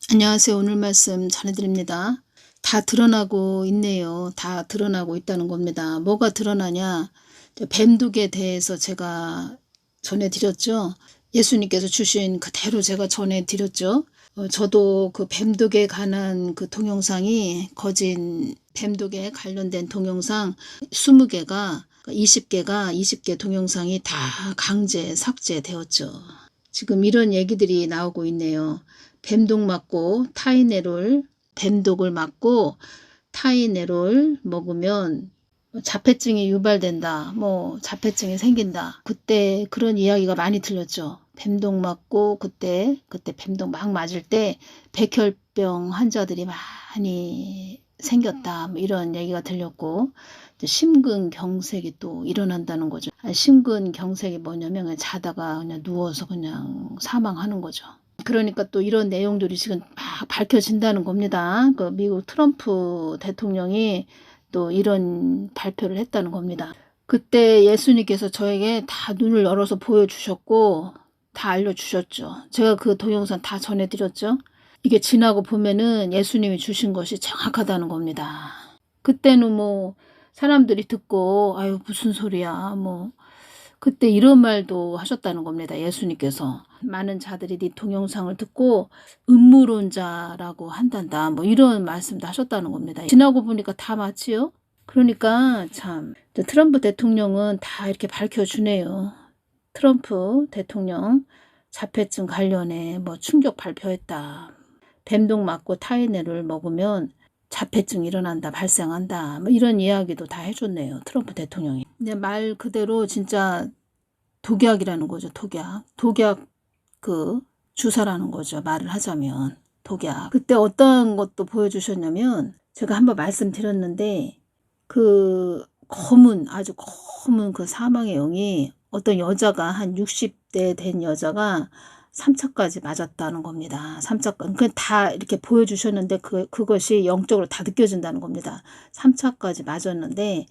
안녕하세요. 오늘 말씀 전해드립니다. 다 드러나고 있네요. 다 드러나고 있다는 겁니다. 뭐가 드러나냐? 뱀독에 대해서 제가 전해드렸죠. 예수님께서 주신 그대로 제가 전해드렸죠. 저도 그 뱀독에 관한 그 동영상이 거진 뱀독에 관련된 동영상 20개가 20개 동영상이 다 강제 삭제되었죠. 지금 이런 얘기들이 나오고 있네요. 뱀독 맞고 타이네롤, 뱀독을 맞고 타이네롤 먹으면 자폐증이 유발된다. 자폐증이 생긴다. 그때 그런 이야기가 많이 들렸죠. 뱀독 맞고 그때 뱀독 막 맞을 때 백혈병 환자들이 많이 생겼다. 이런 얘기가 들렸고 심근경색이 또 일어난다는 거죠. 심근경색이 뭐냐면 그냥 자다가 그냥 누워서 그냥 사망하는 거죠. 그러니까 또 이런 내용들이 지금 막 밝혀진다는 겁니다. 그 미국 트럼프 대통령이 또 이런 발표를 했다는 겁니다. 그때 예수님께서 저에게 다 눈을 열어서 보여주셨고 다 알려주셨죠. 제가 그 동영상 다 전해드렸죠. 이게 지나고 보면은 예수님이 주신 것이 정확하다는 겁니다. 그때는 사람들이 듣고 아유 무슨 소리야 그때 이런 말도 하셨다는 겁니다. 예수님께서 많은 자들이 네 동영상을 듣고 음모론자라고 한단다. 이런 말씀도 하셨다는 겁니다. 지나고 보니까 다 맞지요? 그러니까 참 트럼프 대통령은 다 이렇게 밝혀주네요. 트럼프 대통령 자폐증 관련해 충격 발표했다. 뱀독 맞고 타이네를 먹으면 자폐증 일어난다, 발생한다. 이런 이야기도 다 해줬네요. 트럼프 대통령이. 근데 말 그대로 진짜 독약이라는 거죠. 독약 그 주사라는 거죠. 말을 하자면 독약. 그때 어떤 것도 보여주셨냐면 제가 한번 말씀드렸는데 그 아주 검은 그 사망의 영이 어떤 여자가 한 60대 된 여자가 3차까지 맞았다는 겁니다. 3차까지. 다 이렇게 보여주셨는데 그것이 영적으로 다 느껴진다는 겁니다. 3차까지 맞았는데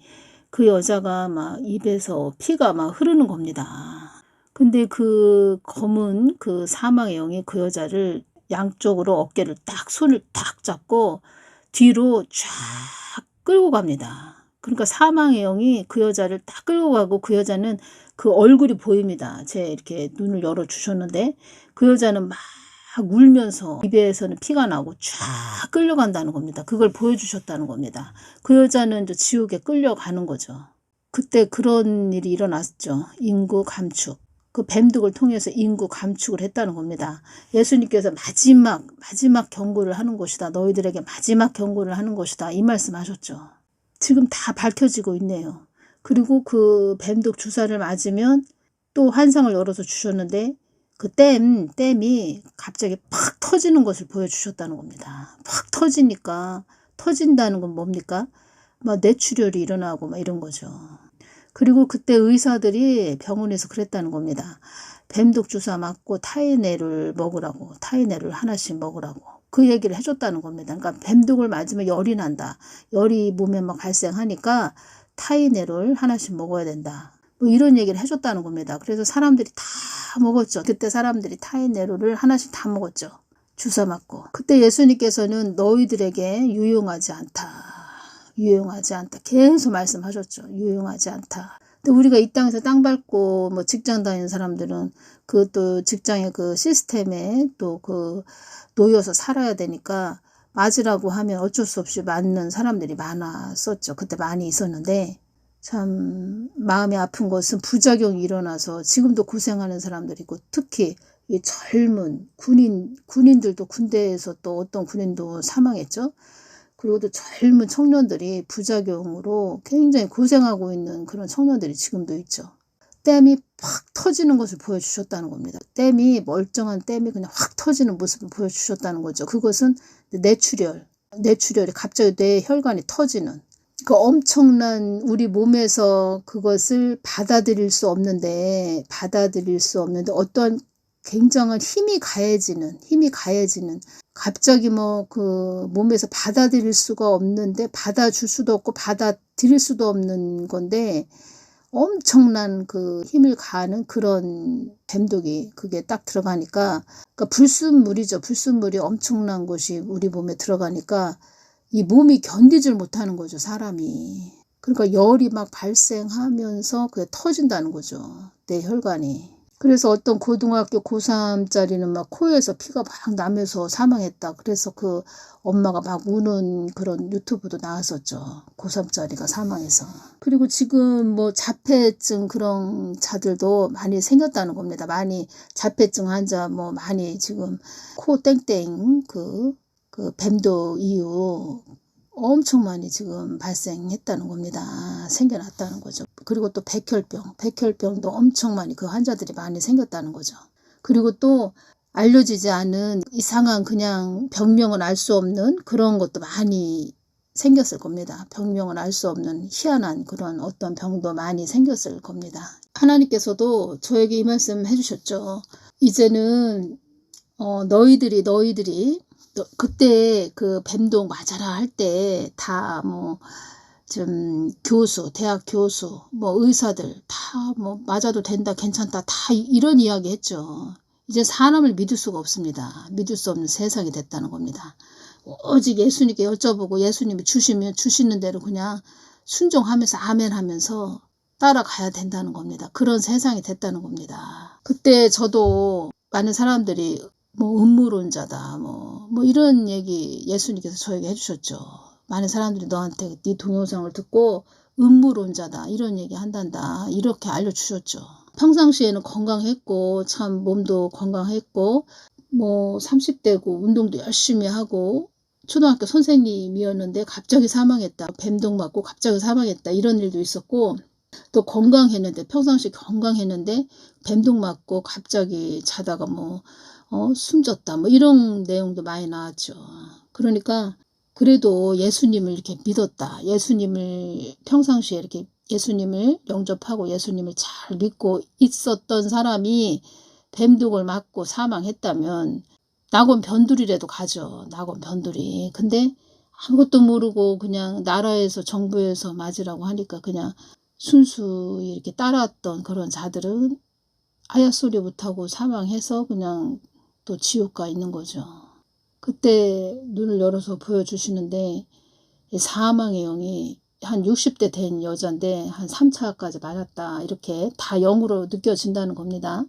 그 여자가 막 입에서 피가 막 흐르는 겁니다. 근데 그 검은 그 사망의 영이 그 여자를 양쪽으로 어깨를 손을 딱 잡고 뒤로 쫙 끌고 갑니다. 그러니까 사망의 영이 그 여자를 딱 끌고 가고 그 여자는 그 얼굴이 보입니다. 제 이렇게 눈을 열어 주셨는데 그 여자는 막 울면서 입에서는 피가 나고 쫙 끌려간다는 겁니다. 그걸 보여주셨다는 겁니다. 그 여자는 이제 지옥에 끌려가는 거죠. 그때 그런 일이 일어났죠. 인구 감축. 그 뱀독을 통해서 인구 감축을 했다는 겁니다. 예수님께서 마지막 경고를 하는 것이다. 너희들에게 마지막 경고를 하는 것이다. 이 말씀하셨죠. 지금 다 밝혀지고 있네요. 그리고 그 뱀독 주사를 맞으면 또 환상을 열어서 주셨는데 그 댐이 갑자기 팍 터지는 것을 보여주셨다는 겁니다. 팍 터진다는 건 뭡니까? 뇌출혈이 일어나고 이런 거죠. 그리고 그때 의사들이 병원에서 그랬다는 겁니다. 뱀독 주사 맞고 타이네를 먹으라고, 타이네를 하나씩 먹으라고. 그 얘기를 해줬다는 겁니다. 그러니까 뱀독을 맞으면 열이 난다. 열이 몸에 발생하니까 타이네를 하나씩 먹어야 된다. 이런 얘기를 해줬다는 겁니다. 그래서 사람들이 다 먹었죠. 그때 사람들이 타이네로를 하나씩 다 먹었죠. 주사 맞고. 그때 예수님께서는 너희들에게 유용하지 않다. 계속 말씀하셨죠. 유용하지 않다. 근데 우리가 이 땅에서 땅 밟고 직장 다니는 사람들은 그 또 직장의 그 시스템에 또 그 놓여서 살아야 되니까 맞으라고 하면 어쩔 수 없이 맞는 사람들이 많았었죠. 그때 많이 있었는데 참 마음이 아픈 것은 부작용이 일어나서 지금도 고생하는 사람들이 있고 특히 이 젊은 군인들도 군대에서 또 어떤 군인도 사망했죠. 그리고 또 젊은 청년들이 부작용으로 굉장히 고생하고 있는 그런 청년들이 지금도 있죠. 댐이 확 터지는 것을 보여주셨다는 겁니다. 멀쩡한 댐이 그냥 확 터지는 모습을 보여주셨다는 거죠. 그것은 뇌출혈이 갑자기 뇌 혈관이 터지는 그 엄청난 우리 몸에서 그것을 받아들일 수 없는데 어떤 굉장한 힘이 가해지는 갑자기 그 몸에서 받아들일 수가 없는데 받아줄 수도 없고 받아들일 수도 없는 건데 엄청난 그 힘을 가하는 그런 뱀독이 그게 딱 들어가니까, 그러니까 불순물이죠. 불순물이 엄청난 것이 우리 몸에 들어가니까 이 몸이 견디질 못하는 거죠, 사람이. 그러니까 열이 막 발생하면서 그게 터진다는 거죠, 내 혈관이. 그래서 어떤 고등학교 고3짜리는 막 코에서 피가 막 나면서 사망했다. 그래서 그 엄마가 막 우는 그런 유튜브도 나왔었죠. 고3짜리가 사망해서. 그리고 지금 뭐 자폐증 그런 자들도 많이 생겼다는 겁니다. 많이 자폐증 환자 뭐 많이 지금 코 땡땡 그 뱀독 이후 엄청 많이 지금 발생했다는 겁니다. 생겨났다는 거죠. 그리고 또 백혈병도 엄청 많이 그 환자들이 많이 생겼다는 거죠. 그리고 또 알려지지 않은 이상한 그냥 병명은 알 수 없는 그런 것도 많이 생겼을 겁니다. 병명은 알 수 없는 희한한 그런 어떤 병도 많이 생겼을 겁니다. 하나님께서도 저에게 이 말씀 해주셨죠. 이제는 너희들이 그때 그 뱀독 맞아라 할 때 다 뭐 좀 교수, 대학 교수, 뭐 의사들 다 뭐 맞아도 된다, 괜찮다 다 이런 이야기 했죠. 이제 사람을 믿을 수가 없습니다. 믿을 수 없는 세상이 됐다는 겁니다. 오직 예수님께 여쭤보고 예수님이 주시면 주시는 대로 그냥 순종하면서 아멘 하면서 따라가야 된다는 겁니다. 그런 세상이 됐다는 겁니다. 그때 저도 많은 사람들이 뭐 음모론자다 뭐 이런 얘기 예수님께서 저에게 해주셨죠. 많은 사람들이 너한테 네 동영상을 듣고 음모론자다 이런 얘기 한단다 이렇게 알려주셨죠. 평상시에는 건강했고 참 몸도 건강했고 뭐 30대고 운동도 열심히 하고 초등학교 선생님이었는데 갑자기 사망했다. 뱀독 맞고 갑자기 사망했다. 이런 일도 있었고 또 건강했는데 평상시 건강했는데 뱀독 맞고 갑자기 자다가 뭐 숨졌다 뭐 이런 내용도 많이 나왔죠. 그러니까 그래도 예수님을 이렇게 믿었다. 예수님을 평상시에 이렇게 예수님을 영접하고 예수님을 잘 믿고 있었던 사람이 뱀독을 맞고 사망했다면 낙원 변두리라도 가죠. 낙원 변두리. 근데 아무것도 모르고 그냥 나라에서 정부에서 맞으라고 하니까 그냥 순수 이렇게 따라왔던 그런 자들은 아야 소리 못하고 사망해서 그냥 또 지옥 가 있는 거죠. 그때 눈을 열어서 보여주시는데 사망의 영이 한 60대 된 여자인데 한 3차까지 맞았다. 이렇게 다 영으로 느껴진다는 겁니다.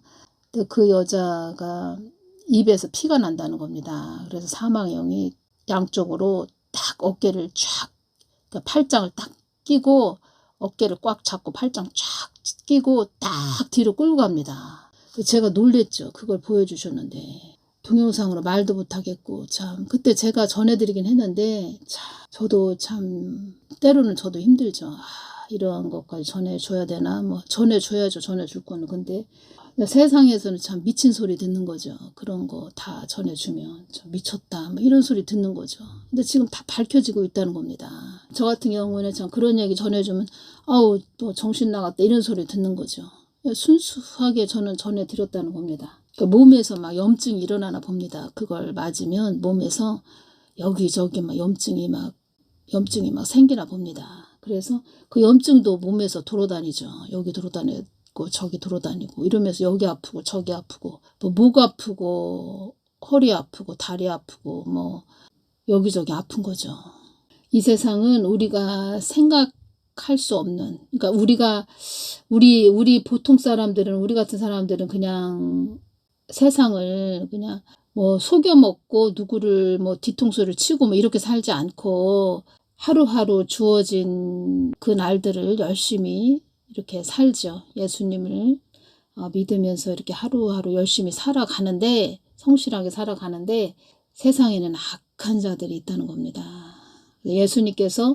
그 여자가 입에서 피가 난다는 겁니다. 그래서 사망의 영이 양쪽으로 딱 어깨를 쫙 그러니까 팔짱을 딱 끼고 어깨를 꽉 잡고 팔짱 쫙 끼고 딱 뒤로 끌고 갑니다. 제가 놀랬죠. 그걸 보여주셨는데 동영상으로 말도 못하겠고 참 그때 제가 전해드리긴 했는데 참 저도 참 때로는 저도 힘들죠. 이러한 것까지 전해줘야 되나 뭐 전해줘야죠. 전해줄 거는. 근데 세상에서는 참 미친 소리 듣는 거죠. 그런 거 다 전해주면 좀 미쳤다 뭐 이런 소리 듣는 거죠. 근데 지금 다 밝혀지고 있다는 겁니다. 저 같은 경우는 참 그런 얘기 전해주면 아우 또 정신 나갔다 이런 소리 듣는 거죠. 순수하게 저는 전해드렸다는 겁니다. 그러니까 몸에서 막 염증이 일어나나 봅니다. 그걸 맞으면 몸에서 여기저기 막 염증이 막 생기나 봅니다. 그래서 그 염증도 몸에서 돌아다니죠. 여기 돌아다니고 저기 돌아다니고 이러면서 여기 아프고 저기 아프고 뭐 목 아프고 허리 아프고 다리 아프고 뭐 여기저기 아픈 거죠. 이 세상은 우리가 생각할 수 없는 그러니까 우리 보통 사람들은 우리 같은 사람들은 그냥 세상을 그냥 뭐 속여 먹고 누구를 뭐 뒤통수를 치고 뭐 이렇게 살지 않고 하루하루 주어진 그 날들을 열심히 이렇게 살죠. 예수님을 믿으면서 이렇게 하루하루 열심히 살아가는데 성실하게 살아가는데 세상에는 악한 자들이 있다는 겁니다. 예수님께서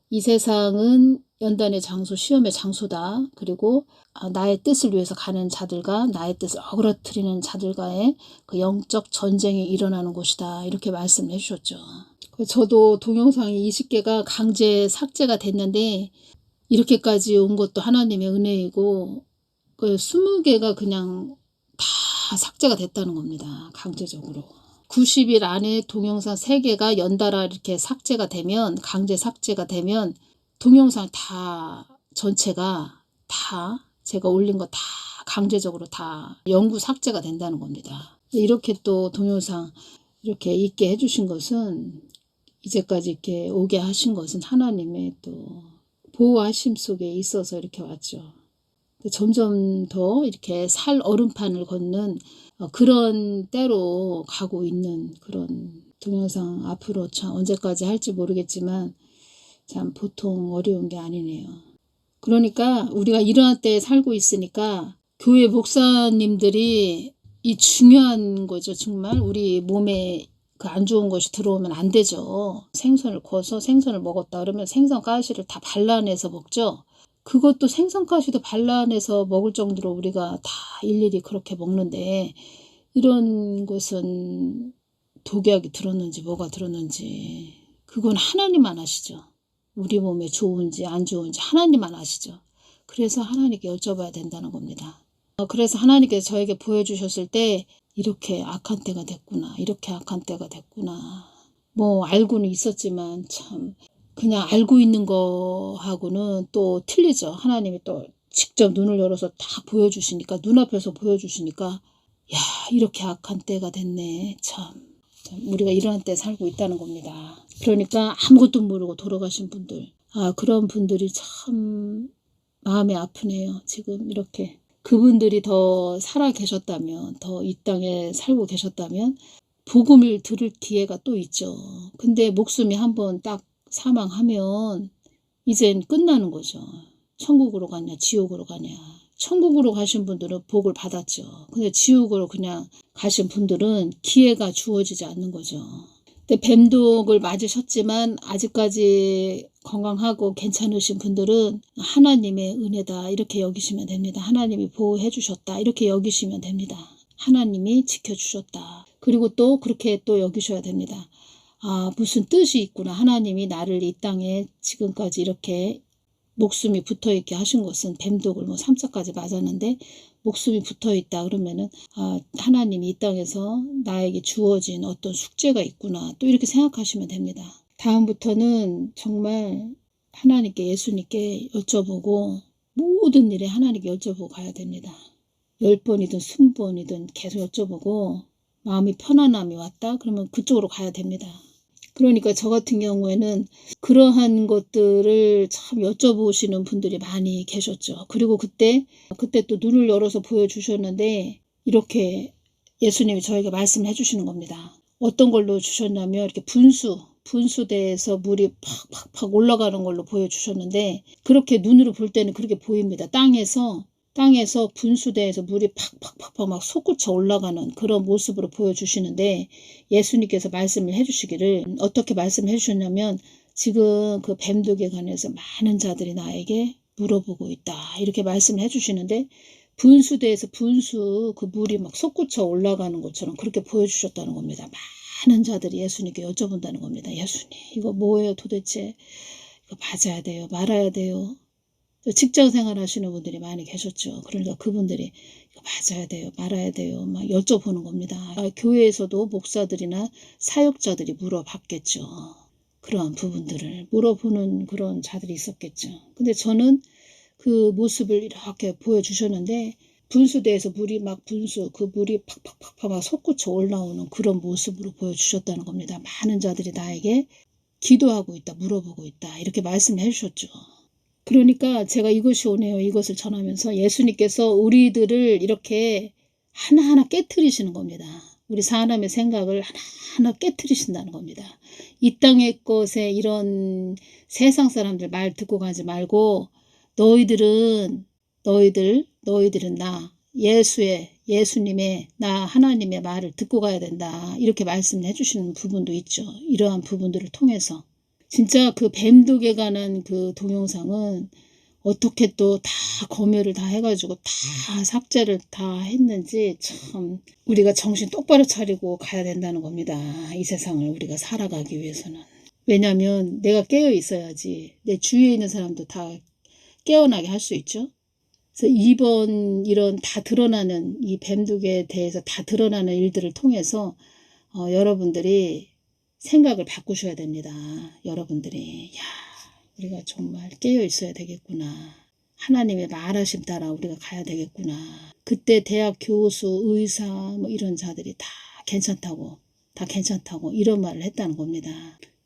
이 세상은 연단의 장소, 시험의 장소다. 그리고 나의 뜻을 위해서 가는 자들과 나의 뜻을 어그러뜨리는 자들과의 그 영적 전쟁이 일어나는 곳이다. 이렇게 말씀을 해주셨죠. 저도 동영상이 20개가 강제 삭제가 됐는데 이렇게까지 온 것도 하나님의 은혜이고 그 20개가 그냥 다 삭제가 됐다는 겁니다. 강제적으로. 90일 안에 동영상 3개가 연달아 이렇게 삭제가 되면 강제 삭제가 되면 동영상 다 전체가 다 제가 올린 거 다 강제적으로 다 영구 삭제가 된다는 겁니다. 이렇게 또 동영상 이렇게 있게 해주신 것은 이제까지 이렇게 오게 하신 것은 하나님의 또 보호하심 속에 있어서 이렇게 왔죠. 점점 더 이렇게 살 얼음판을 걷는 그런 때로 가고 있는 그런 동영상 앞으로 참 언제까지 할지 모르겠지만 참 보통 어려운 게 아니네요. 그러니까 우리가 이러한 때에 살고 있으니까 교회 목사님들이 이 중요한 거죠. 정말 우리 몸에 그 안 좋은 것이 들어오면 안 되죠. 생선을 구워서 생선을 먹었다 그러면 생선 가시를 다 발라내서 먹죠. 그것도 생선 가시도 발라내서 먹을 정도로 우리가 다 일일이 그렇게 먹는데 이런 것은 독약이 들었는지 뭐가 들었는지 그건 하나님만 아시죠. 우리 몸에 좋은지 안 좋은지 하나님만 아시죠. 그래서 하나님께 여쭤봐야 된다는 겁니다. 그래서 하나님께서 저에게 보여주셨을 때 이렇게 악한 때가 됐구나. 이렇게 악한 때가 됐구나. 뭐 알고는 있었지만 참 그냥 알고 있는 거하고는 또 틀리죠. 하나님이 또 직접 눈을 열어서 다 보여주시니까 눈앞에서 보여주시니까 야 이렇게 악한 때가 됐네. 참 우리가 이러한 때 살고 있다는 겁니다. 그러니까 아무것도 모르고 돌아가신 분들 그런 분들이 참 마음이 아프네요. 지금 이렇게 그분들이 더 살아 계셨다면 더 이 땅에 살고 계셨다면 복음을 들을 기회가 또 있죠. 근데 목숨이 한번 딱 사망하면 이젠 끝나는 거죠. 천국으로 가냐 지옥으로 가냐. 천국으로 가신 분들은 복을 받았죠. 근데 지옥으로 그냥 가신 분들은 기회가 주어지지 않는 거죠. 근데 뱀독을 맞으셨지만 아직까지 건강하고 괜찮으신 분들은 하나님의 은혜다 이렇게 여기시면 됩니다. 하나님이 보호해 주셨다 이렇게 여기시면 됩니다. 하나님이 지켜주셨다. 그리고 또 그렇게 또 여기셔야 됩니다. 무슨 뜻이 있구나. 하나님이 나를 이 땅에 지금까지 이렇게 목숨이 붙어있게 하신 것은 뱀독을 3차까지 맞았는데 목숨이 붙어있다 그러면은 하나님이 이 땅에서 나에게 주어진 어떤 숙제가 있구나 또 이렇게 생각하시면 됩니다. 다음부터는 정말 하나님께 예수님께 여쭤보고 모든 일에 하나님께 여쭤보고 가야 됩니다. 10번이든 20번이든 계속 여쭤보고 마음이 편안함이 왔다 그러면 그쪽으로 가야 됩니다. 그러니까 저 같은 경우에는 그러한 것들을 참 여쭤보시는 분들이 많이 계셨죠. 그리고 그때 또 눈을 열어서 보여주셨는데 이렇게 예수님이 저에게 말씀해 주시는 겁니다. 어떤 걸로 주셨냐면 이렇게 분수대에서 물이 팍팍팍 올라가는 걸로 보여주셨는데 그렇게 눈으로 볼 때는 그렇게 보입니다. 땅에서 분수대에서 물이 팍팍팍팍 막 솟구쳐 올라가는 그런 모습으로 보여주시는데 예수님께서 말씀을 해주시기를 어떻게 말씀해 주셨냐면 지금 그 뱀독에 관해서 많은 자들이 나에게 물어보고 있다 이렇게 말씀을 해주시는데 분수대에서 그 물이 막 솟구쳐 올라가는 것처럼 그렇게 보여주셨다는 겁니다. 많은 자들이 예수님께 여쭤본다는 겁니다. 예수님 이거 뭐예요 도대체 이거 맞아야 돼요 말아야 돼요. 직장 생활 하시는 분들이 많이 계셨죠. 그러니까 그분들이 이거 맞아야 돼요 말아야 돼요 막 여쭤보는 겁니다. 교회에서도 목사들이나 사역자들이 물어봤겠죠. 그러한 부분들을 물어보는 그런 자들이 있었겠죠. 근데 저는 그 모습을 이렇게 보여주셨는데 분수대에서 물이 막 그 물이 팍팍팍팍 막 솟구쳐 올라오는 그런 모습으로 보여주셨다는 겁니다. 많은 자들이 나에게 기도하고 있다 물어보고 있다 이렇게 말씀해 주셨죠. 그러니까 제가 이것이 오네요. 이것을 전하면서 예수님께서 우리들을 이렇게 하나하나 깨트리시는 겁니다. 우리 사람의 생각을 하나하나 깨트리신다는 겁니다. 이 땅의 것에 이런 세상 사람들 말 듣고 가지 말고 너희들은 나 예수님의 나 하나님의 말을 듣고 가야 된다. 이렇게 말씀을 해주시는 부분도 있죠. 이러한 부분들을 통해서 진짜 그 뱀독에 관한 그 동영상은 어떻게 또 다 검열을 다 해가지고 다 삭제를 다 했는지 참 우리가 정신 똑바로 차리고 가야 된다는 겁니다. 이 세상을 우리가 살아가기 위해서는. 왜냐하면 내가 깨어 있어야지 내 주위에 있는 사람도 다 깨어나게 할 수 있죠. 그래서 이번 이런 다 드러나는 이 뱀독에 대해서 다 드러나는 일들을 통해서 여러분들이 생각을 바꾸셔야 됩니다. 여러분들이 우리가 정말 깨어 있어야 되겠구나. 하나님의 말하심 따라 우리가 가야 되겠구나. 그때 대학 교수, 의사 뭐 이런 자들이 다 괜찮다고 이런 말을 했다는 겁니다.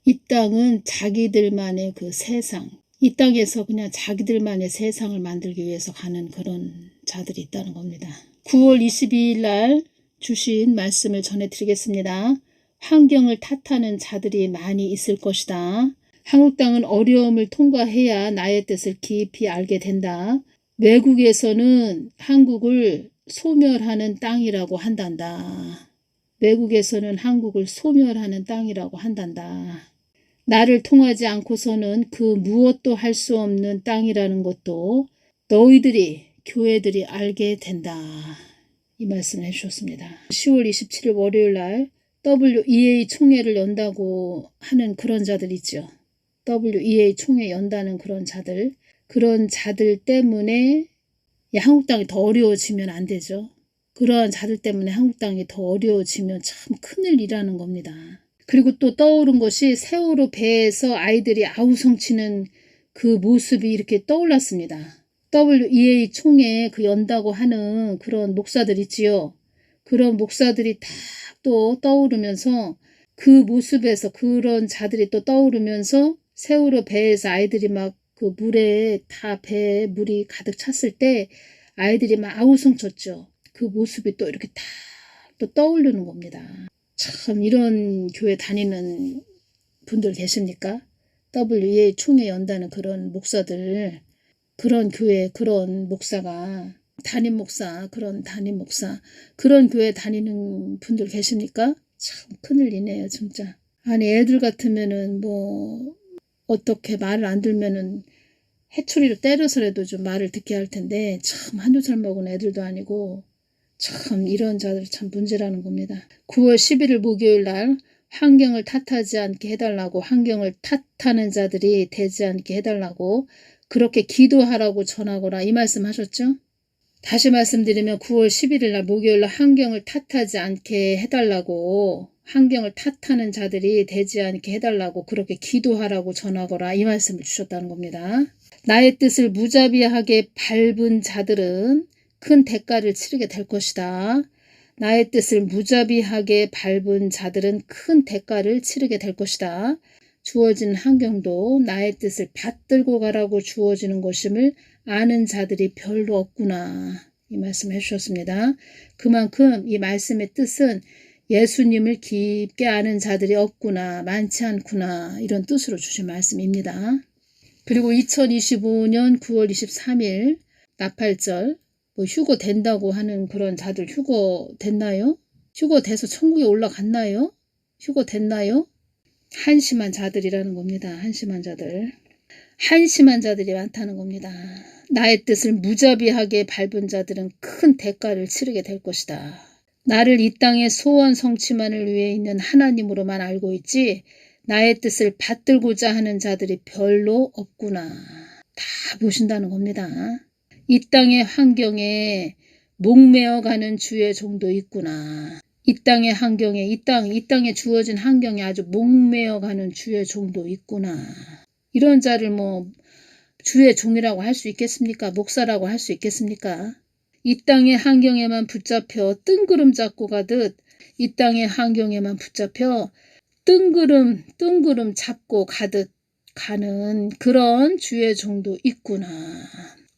이 땅은 자기들만의 그 세상, 이 땅에서 그냥 자기들만의 세상을 만들기 위해서 가는 그런 자들이 있다는 겁니다. 9월 22일 날 주신 말씀을 전해드리겠습니다. 환경을 탓하는 자들이 많이 있을 것이다. 한국 땅은 어려움을 통과해야 나의 뜻을 깊이 알게 된다. 외국에서는 한국을 소멸하는 땅이라고 한단다. 외국에서는 한국을 소멸하는 땅이라고 한단다. 나를 통하지 않고서는 그 무엇도 할 수 없는 땅이라는 것도 너희들이 교회들이 알게 된다. 이 말씀을 해주셨습니다. 10월 27일 월요일 날 WEA 총회를 연다고 하는 그런 자들 있죠. WEA 총회 연다는 그런 자들 때문에 한국 땅이 더 어려워지면 안 되죠. 그러한 자들 때문에 한국 땅이 더 어려워지면 참 큰일이라는 겁니다. 그리고 또 떠오른 것이 세월호 배에서 아이들이 아우성치는 그 모습이 이렇게 떠올랐습니다. WEA 총회 그 연다고 하는 그런 목사들 있지요. 그런 목사들이 다 또 떠오르면서 그 모습에서 그런 자들이 또 떠오르면서 세월호 배에서 아이들이 막 그 물에 다 배에 물이 가득 찼을 때 아이들이 막 아우성쳤죠. 그 모습이 또 이렇게 다 또 떠오르는 겁니다. 참 이런 교회 다니는 분들 계십니까? WEA 총회 연다는 그런 목사들, 그런 교회 그런 목사가 담임 목사, 그런 교회 다니는 분들 계십니까? 참 큰일이네요, 진짜. 아니 애들 같으면은 뭐 어떻게 말을 안 들면은 해초리를 때려서라도 좀 말을 듣게 할 텐데 참 한두 살 먹은 애들도 아니고 참 이런 자들 참 문제라는 겁니다. 9월 11일 목요일 날 환경을 탓하지 않게 해달라고, 환경을 탓하는 자들이 되지 않게 해달라고 그렇게 기도하라고 전하거라 이 말씀 하셨죠? 다시 말씀드리면 9월 11일 날 목요일 날 환경을 탓하지 않게 해달라고, 환경을 탓하는 자들이 되지 않게 해달라고 그렇게 기도하라고 전하거라 이 말씀을 주셨다는 겁니다. 나의 뜻을 무자비하게 밟은 자들은 큰 대가를 치르게 될 것이다. 나의 뜻을 무자비하게 밟은 자들은 큰 대가를 치르게 될 것이다. 주어진 환경도 나의 뜻을 받들고 가라고 주어지는 것임을 아는 자들이 별로 없구나. 이 말씀을 해주셨습니다. 그만큼 이 말씀의 뜻은 예수님을 깊게 아는 자들이 없구나, 많지 않구나 이런 뜻으로 주신 말씀입니다. 그리고 2025년 9월 23일 나팔절 휴거 된다고 하는 그런 자들 휴거 됐나요? 휴거 돼서 천국에 올라갔나요? 휴거 됐나요? 한심한 자들이라는 겁니다. 한심한 자들이 많다는 겁니다. 나의 뜻을 무자비하게 밟은 자들은 큰 대가를 치르게 될 것이다. 나를 이 땅의 소원 성취만을 위해 있는 하나님으로만 알고 있지 나의 뜻을 받들고자 하는 자들이 별로 없구나. 다 보신다는 겁니다. 이 땅의 환경에 목매어가는 주의 종도 있구나. 이 땅의 환경에 이 땅에 주어진 환경에 아주 목매어가는 주의 종도 있구나. 이런 자를 뭐 주의 종이라고 할 수 있겠습니까? 목사라고 할 수 있겠습니까? 이 땅의 환경에만 붙잡혀 뜬구름 잡고 가듯 이 땅의 환경에만 붙잡혀 뜬구름 잡고 가듯 가는 그런 주의 종도 있구나.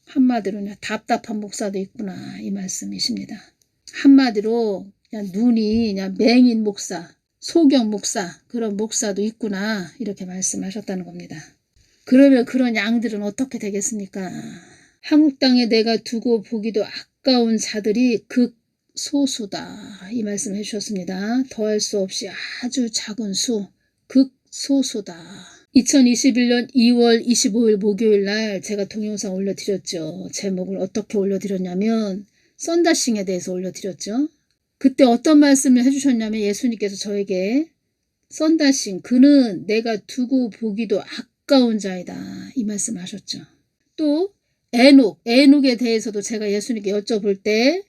한마디로 그냥 답답한 목사도 있구나 이 말씀이십니다. 한마디로 그냥 눈이 그냥 맹인 목사, 소경 목사 그런 목사도 있구나 이렇게 말씀하셨다는 겁니다. 그러면 그런 양들은 어떻게 되겠습니까? 한국 땅에 내가 두고 보기도 아까운 자들이 극소수다 이 말씀을 해주셨습니다. 더할 수 없이 아주 작은 수, 극소수다. 2021년 2월 25일 목요일 날 제가 동영상 올려드렸죠. 제목을 어떻게 올려드렸냐면 썬다싱에 대해서 올려드렸죠. 그때 어떤 말씀을 해주셨냐면 예수님께서 저에게 썬다싱 그는 내가 두고 보기도 아까운 자이다 이 말씀을 하셨죠. 또 에녹에 대해서도 제가 예수님께 여쭤볼 때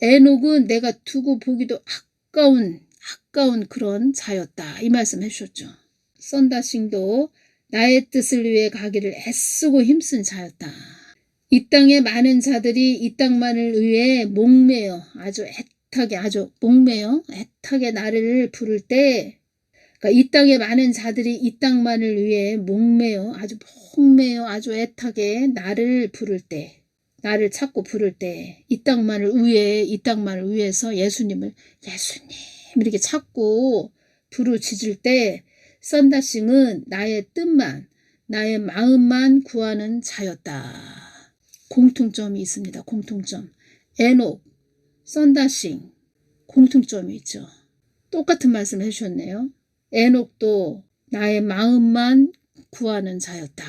에녹은 내가 두고 보기도 아까운 그런 자였다 이 말씀 해주셨죠. 썬다싱도 나의 뜻을 위해 가기를 애쓰고 힘쓴 자였다. 이 땅에 많은 자들이 이 땅만을 위해 목매어 아주 애타게 아주 목매어 애타게 나를 부를 때, 그러니까 이 땅에 많은 자들이 이 땅만을 위해 목매어 아주 애타게 나를 부를 때, 나를 찾고 부를 때, 이 땅만을 위해서 예수님 이렇게 찾고 부르짖을 때, 썬다싱은 나의 뜻만, 나의 마음만 구하는 자였다. 공통점이 있습니다. 공통점. 에녹, 썬다싱 공통점이 있죠. 똑같은 말씀을 해주셨네요. 에녹도 나의 마음만 구하는 자였다.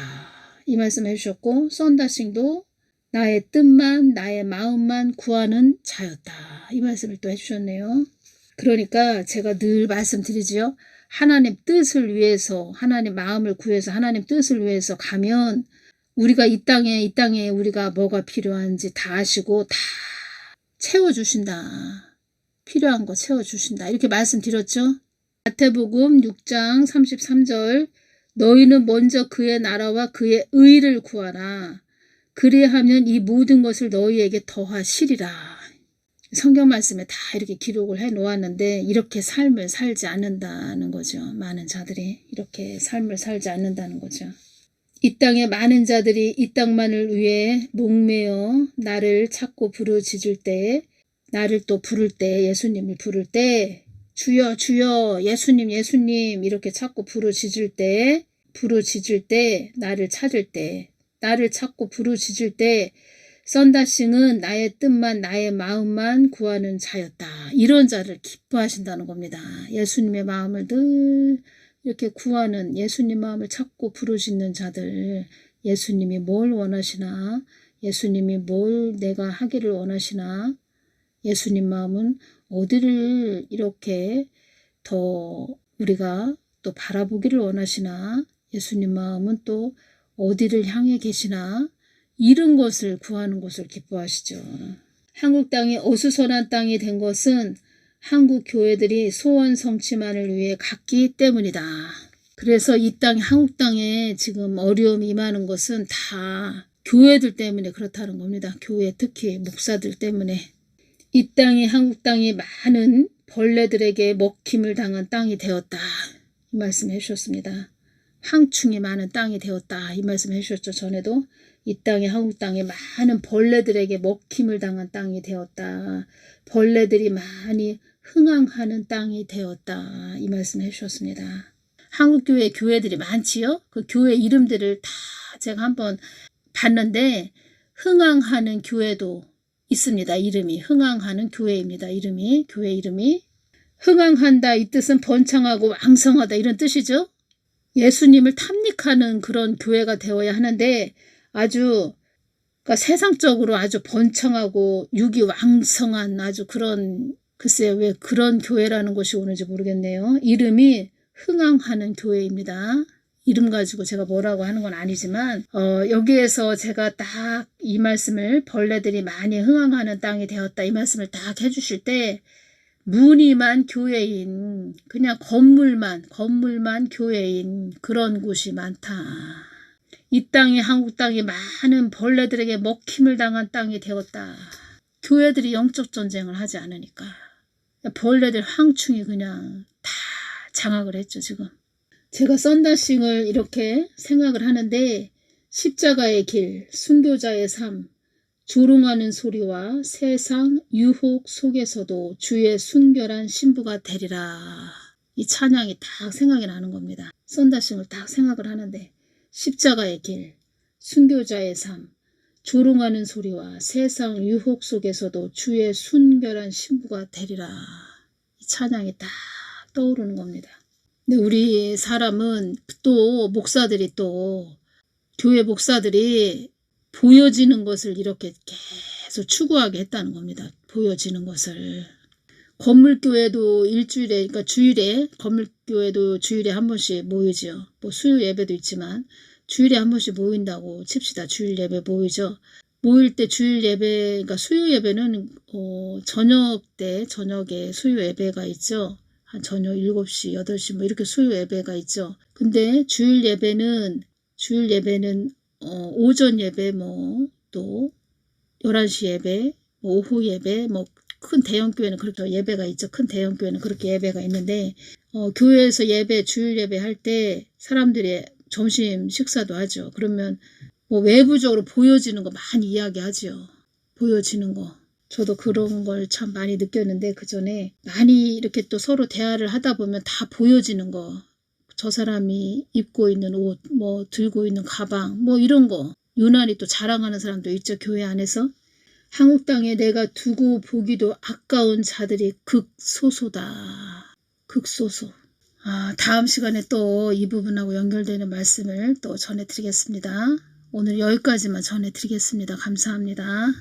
이 말씀 해주셨고, 썬다싱도 나의 뜻만, 나의 마음만 구하는 자였다. 이 말씀을 또 해주셨네요. 그러니까 제가 늘 말씀드리지요. 하나님 뜻을 위해서, 하나님 마음을 구해서 하나님 뜻을 위해서 가면 우리가 이 땅에 우리가 뭐가 필요한지 다 아시고 다 채워주신다. 필요한 거 채워주신다. 이렇게 말씀드렸죠. 마태복음 6장 33절, 너희는 먼저 그의 나라와 그의 의를 구하라. 그리하면 이 모든 것을 너희에게 더하시리라. 성경 말씀에 다 이렇게 기록을 해 놓았는데 이렇게 삶을 살지 않는다는 거죠. 많은 자들이 이렇게 삶을 살지 않는다는 거죠. 이 땅에 많은 자들이 이 땅만을 위해 목매어 나를 찾고 부르짖을 때, 나를 또 부를 때, 예수님을 부를 때, 주여 주여 예수님 이렇게 찾고 부르짖을 때, 나를 찾을 때, 나를 찾고 부르짖을 때, 썬다싱은 나의 뜻만, 나의 마음만 구하는 자였다. 이런 자를 기뻐하신다는 겁니다. 예수님의 마음을 늘 이렇게 구하는, 예수님 마음을 찾고 부르짖는 자들, 예수님이 뭘 원하시나, 예수님이 뭘 내가 하기를 원하시나, 예수님 마음은 어디를 이렇게 더 우리가 또 바라보기를 원하시나, 예수님 마음은 또 어디를 향해 계시나, 이런 것을 구하는 것을 기뻐하시죠. 한국 땅이 어수선한 땅이 된 것은 한국 교회들이 소원 성취만을 위해 갔기 때문이다. 그래서 이 땅, 한국 땅에 지금 어려움이 임하는 것은 다 교회들 때문에 그렇다는 겁니다. 교회, 특히 목사들 때문에. 이 땅이, 한국 땅이 많은 벌레들에게 먹힘을 당한 땅이 되었다. 이 말씀 해주셨습니다. 황충이 많은 땅이 되었다. 이 말씀 해주셨죠. 전에도. 이 땅이, 한국 땅에 많은 벌레들에게 먹힘을 당한 땅이 되었다. 벌레들이 많이 흥황하는 땅이 되었다. 이 말씀 해주셨습니다. 한국교회 교회들이 많지요. 그 교회 이름들을 다 제가 한번 봤는데 흥황하는 교회도 있습니다. 이름이 흥황하는 교회입니다. 교회 이름이 흥황한다. 이 뜻은 번창하고 왕성하다 이런 뜻이죠. 예수님을 탐닉하는 그런 교회가 되어야 하는데 아주 그러니까 세상적으로 아주 번창하고 육이 왕성한 아주 그런, 글쎄요, 왜 그런 교회라는 것이 오는지 모르겠네요. 이름이 흥황하는 교회입니다. 이름 가지고 제가 뭐라고 하는 건 아니지만 여기에서 제가 딱 이 말씀을, 벌레들이 많이 흥황하는 땅이 되었다, 이 말씀을 딱 해주실 때 무늬만 교회인, 그냥 건물만 교회인 그런 곳이 많다. 이 땅이, 한국 땅이 많은 벌레들에게 먹힘을 당한 땅이 되었다. 교회들이 영적 전쟁을 하지 않으니까 벌레들 황충이 그냥 다 장악을 했죠. 지금 제가 썬다싱을 이렇게 생각을 하는데 십자가의 길, 순교자의 삶, 조롱하는 소리와 세상 유혹 속에서도 주의 순결한 신부가 되리라. 이 찬양이 딱 생각이 나는 겁니다. 썬다싱을 딱 생각을 하는데 십자가의 길, 순교자의 삶, 조롱하는 소리와 세상 유혹 속에서도 주의 순결한 신부가 되리라. 이 찬양이 딱 떠오르는 겁니다. 근데 우리 사람은 또 목사들이 또 교회 목사들이 보여지는 것을 이렇게 계속 추구하게 했다는 겁니다. 보여지는 것을. 건물교회도 일주일에, 그러니까 주일에, 건물교회도 주일에 한 번씩 모이죠. 뭐 수요 예배도 있지만 주일에 한 번씩 모인다고 칩시다. 주일 예배 모이죠. 모일 때 주일 예배, 그러니까 수요 예배는 저녁 때, 저녁에 수요 예배가 있죠. 한 저녁 7시, 8시 뭐 이렇게 수요 예배가 있죠. 근데 주일 예배는 오전 예배 뭐 또 11시 예배, 뭐 오후 예배, 뭐 큰 대형교회는 그렇게 예배가 있죠. 큰 대형교회는 그렇게 예배가 있는데 교회에서 예배, 주일 예배 할 때 사람들이 점심 식사도 하죠. 그러면 뭐 외부적으로 보여지는 거 많이 이야기하죠. 보여지는 거. 저도 그런 걸 참 많이 느꼈는데 그 전에 많이 이렇게 또 서로 대화를 하다 보면 다 보여지는 거. 저 사람이 입고 있는 옷, 뭐 들고 있는 가방, 뭐 이런 거. 유난히 또 자랑하는 사람도 있죠. 교회 안에서. 한국 땅에 내가 두고 보기도 아까운 자들이 극소소다. 극소소. 다음 시간에 또 이 부분하고 연결되는 말씀을 또 전해드리겠습니다. 오늘 여기까지만 전해드리겠습니다. 감사합니다.